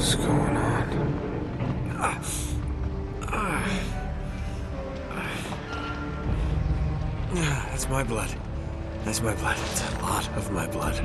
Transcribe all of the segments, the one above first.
What's going on? That's my blood. That's my blood. It's a lot of my blood.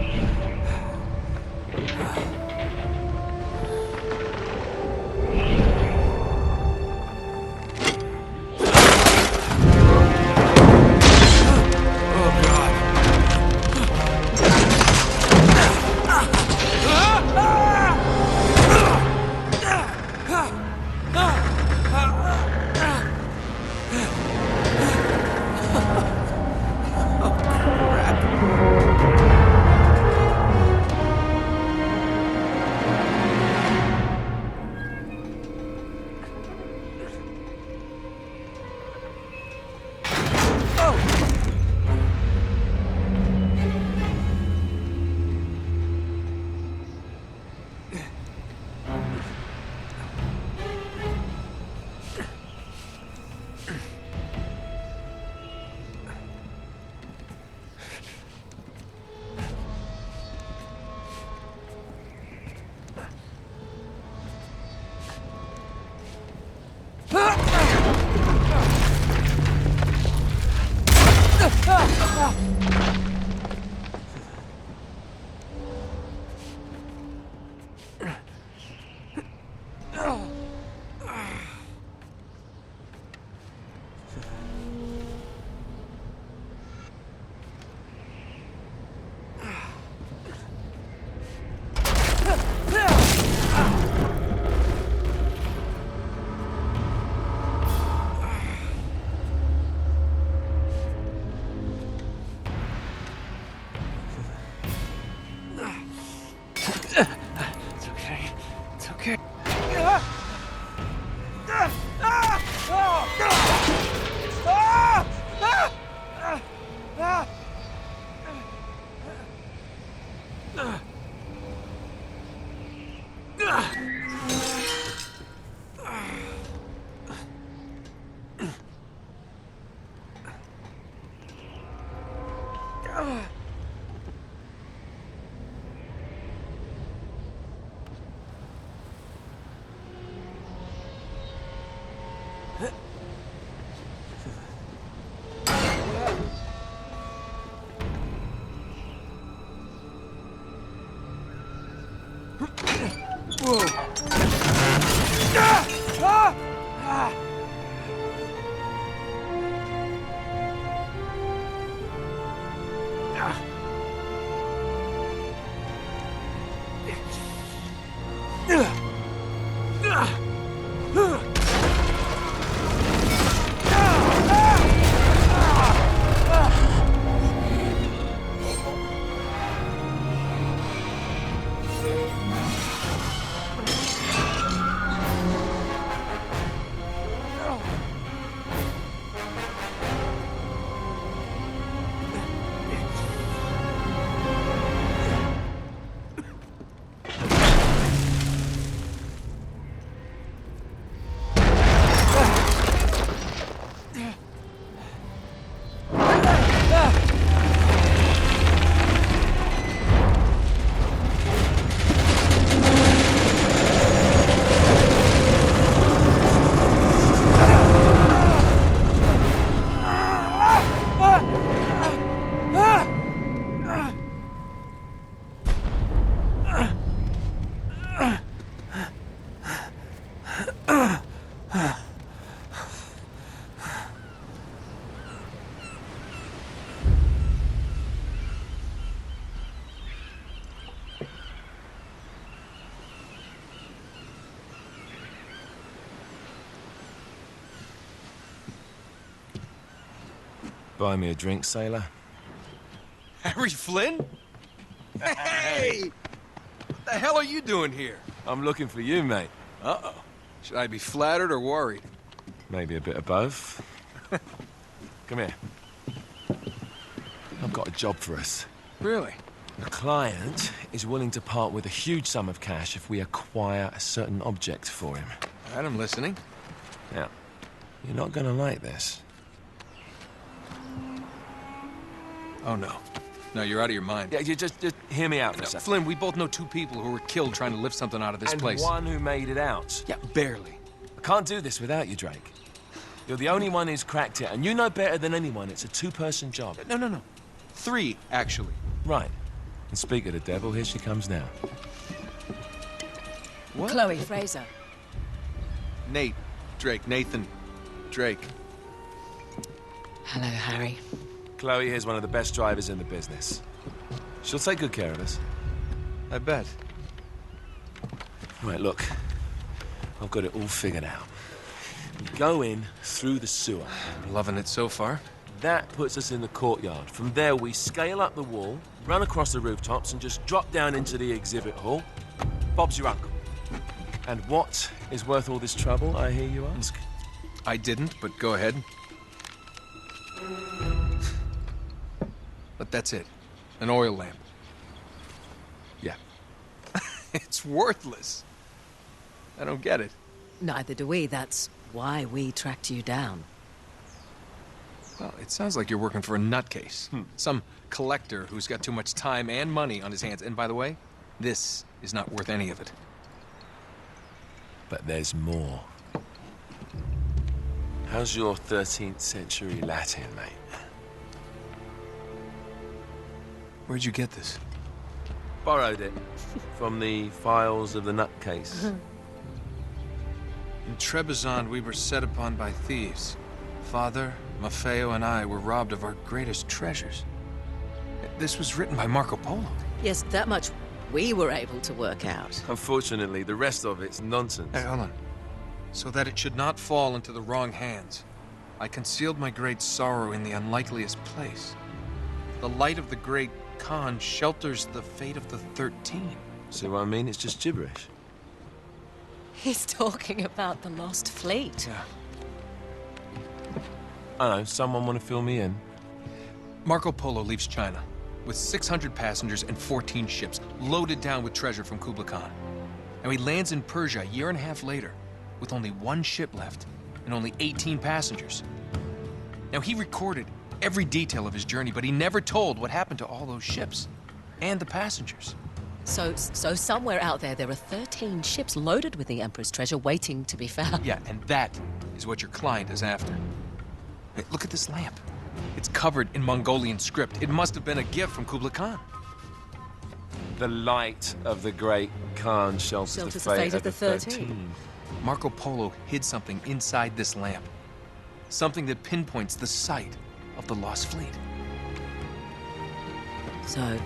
Buy me a drink, sailor? Harry Flynn? Hey! What the hell are you doing here? I'm looking for you, mate. Uh-oh. Should I be flattered or worried? Maybe a bit of both. Come here. I've got a job for us. Really? A client is willing to part with a huge sum of cash if we acquire a certain object for him. All right, I'm listening. Now, you're not gonna like this. Oh, no. No, you're out of your mind. Yeah, you just hear me out for a No, second. Flynn, we both know 2 people who were killed trying to lift something out of this And place. one who made it out. Yeah, barely. I can't do this without you, Drake. You're the only one who's cracked it, and you know better than anyone it's a 2-person job. No. 3, actually. Right. And speak of the devil, here she comes now. What? Chloe Fraser. Nate, Drake, Nathan, Drake. Hello, Harry. Chloe here's one of the best drivers in the business. She'll take good care of us. I bet. Right, look. I've got it all figured out. We go in through the sewer. Loving it so far. That puts us in the courtyard. From there, we scale up the wall, run across the rooftops, and just drop down into the exhibit hall. Bob's your uncle. And what is worth all this trouble, I hear you ask? I didn't, but go ahead. But that's it. An oil lamp. Yeah. It's worthless. I don't get it. Neither do we. That's why we tracked you down. Well, it sounds like you're working for a nutcase. Some collector who's got too much time and money on his hands. And by the way, this is not worth any of it. But there's more. How's your 13th century Latin, mate? Where'd you get this? Borrowed it from the files of the nutcase. In Trebizond, we were set upon by thieves. Father, Maffeo, and I were robbed of our greatest treasures. This was written by Marco Polo. Yes, that much we were able to work out. Unfortunately, the rest of it's nonsense. Hey, hold on. So that it should not fall into the wrong hands, I concealed my great sorrow in the unlikeliest place. The light of the great Khan shelters the fate of the 13. See what I mean? It's just gibberish. He's talking about the lost fleet. Yeah. I know, someone want to fill me in? Marco Polo leaves China with 600 passengers and 14 ships loaded down with treasure from Kublai Khan. And he lands in Persia a year and a half later with only 1 ship left and only 18 passengers. Now, he recorded every detail of his journey, but he never told what happened to all those ships and the passengers. So somewhere out there are 13 ships loaded with the Emperor's treasure waiting to be found. Yeah, and that is what your client is after. Hey, look at this lamp. It's covered in Mongolian script. It must have been a gift from Kublai Khan. The light of the great Khan shelters the fate of the 13. Marco Polo hid something inside this lamp. Something that pinpoints the site of the lost fleet. So,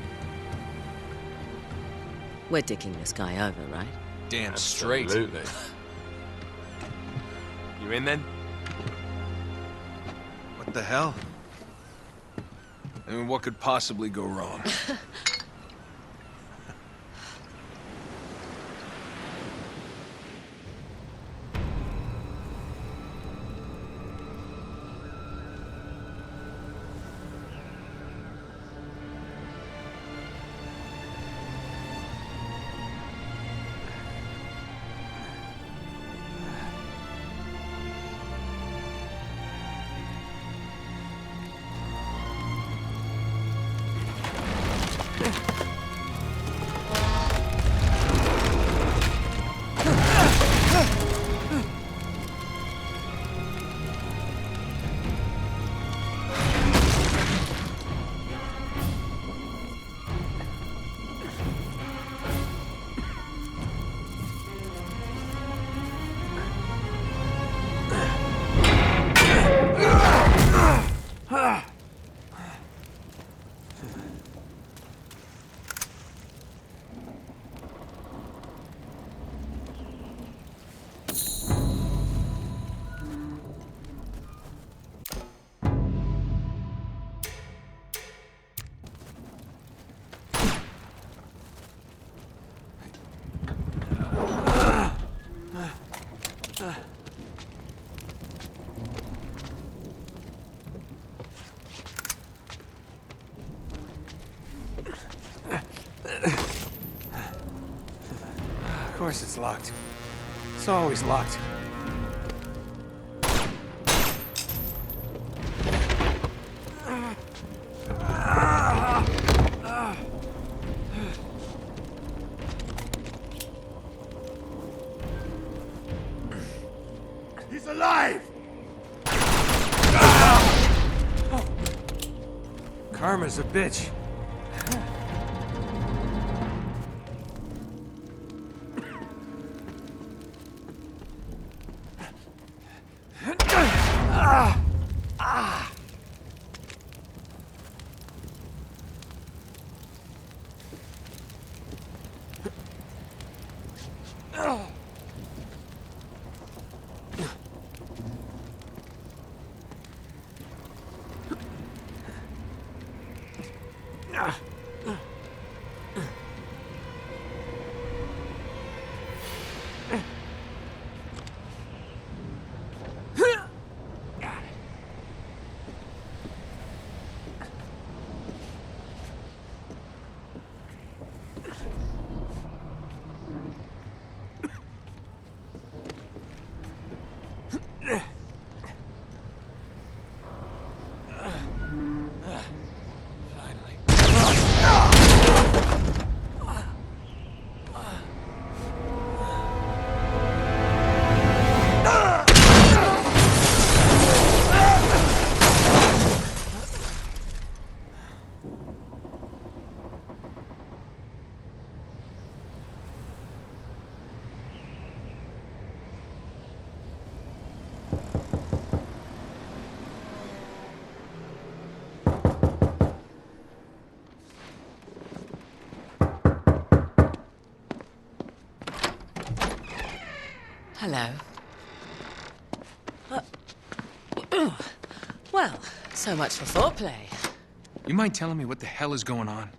we're dicking this guy over, right? Damn straight. Absolutely. You in then? What the hell? I mean, what could possibly go wrong? Of course it's locked. It's always locked. alive! Karma's a bitch. Hello. Well, so much for foreplay. You mind telling me what the hell is going on?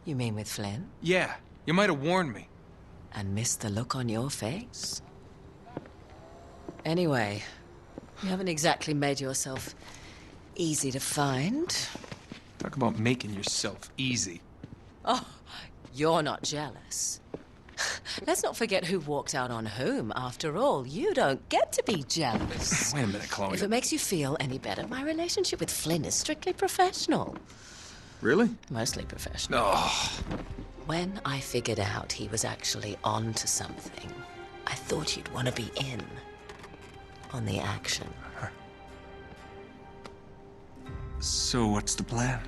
You mean with Flynn? Yeah, you might have warned me. And missed the look on your face? Anyway, you haven't exactly made yourself easy to find. Talk about making yourself easy. Oh, you're not jealous. Let's not forget who walked out on whom. After all, you don't get to be jealous. Wait a minute, Chloe. If it makes you feel any better, my relationship with Flynn is strictly professional. Really? Mostly professional. Oh. When I figured out he was actually on to something, I thought you'd want to be in on the action. So what's the plan?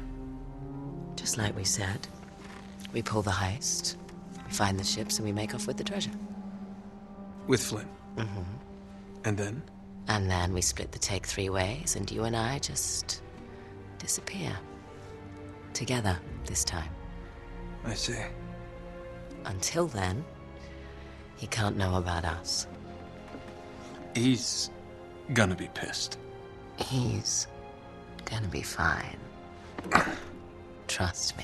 Just like we said, we pull the heist, we find the ships, and we make off with the treasure. With Flynn? Mm-hmm. And then? And then we split the take 3 ways, and you and I just disappear. Together, this time. I see. Until then, he can't know about us. He's gonna be pissed. He's gonna be fine. Trust me.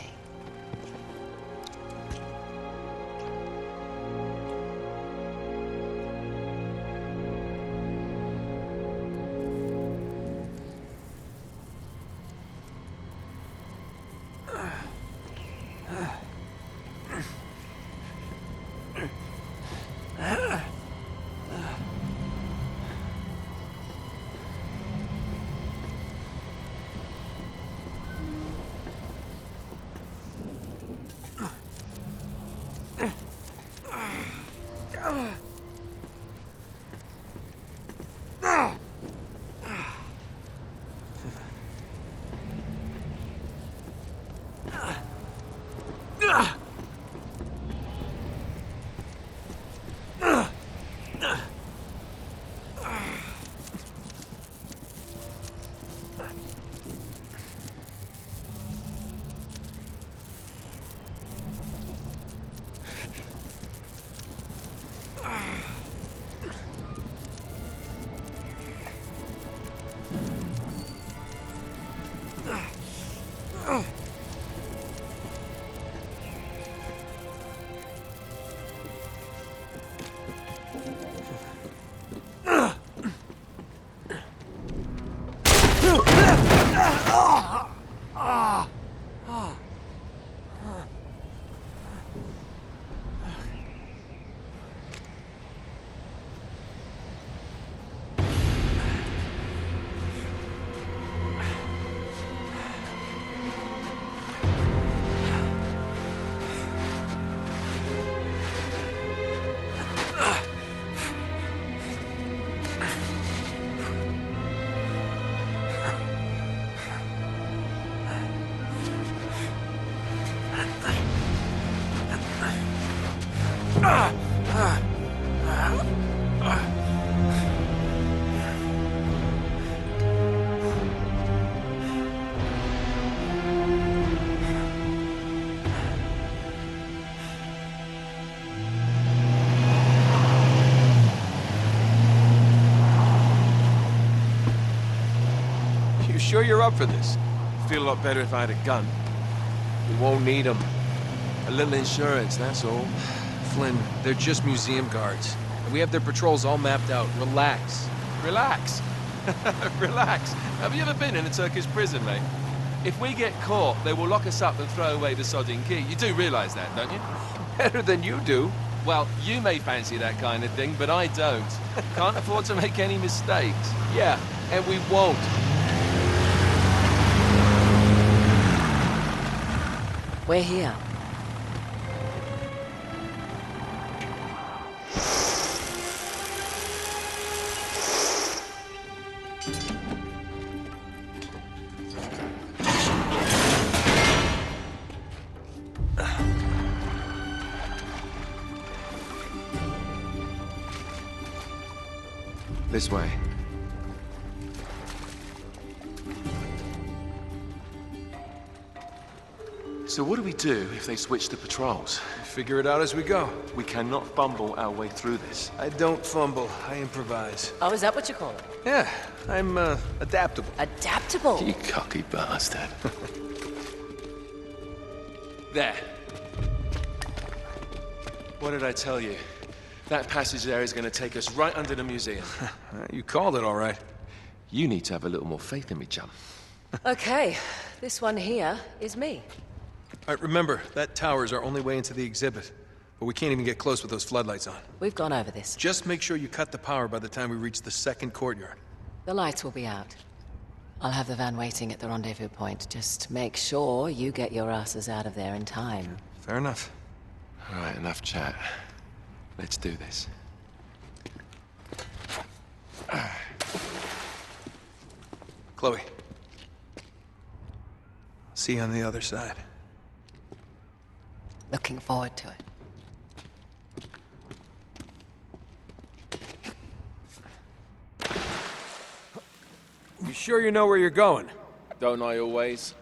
You sure you're up for this? Feel a lot better if I had a gun. We won't need them. A little insurance, that's all. Flynn, they're just museum guards. And we have their patrols all mapped out. Relax. Relax. Relax. Have you ever been in a Turkish prison, mate? If we get caught, they will lock us up and throw away the sodding key. You do realize that, don't you? Better than you do. Well, you may fancy that kind of thing, but I don't. Can't afford to make any mistakes. Yeah, and we won't. We're here. This way. So what do we do if they switch the patrols? Figure it out as we go. We cannot fumble our way through this. I don't fumble, I improvise. Oh, is that what you call it? Yeah, I'm, adaptable. Adaptable. You cocky bastard. There. What did I tell you? That passage there is going to take us right under the museum. You called it all right. You need to have a little more faith in me, chum. Okay, this one here is me. All right, remember, that tower is our only way into the exhibit. But we can't even get close with those floodlights on. We've gone over this. Just make sure you cut the power by the time we reach the second courtyard. The lights will be out. I'll have the van waiting at the rendezvous point. Just make sure you get your asses out of there in time. Fair enough. All right, enough chat. Let's do this. Chloe. See you on the other side. Looking forward to it. You sure you know where you're going? Don't I always?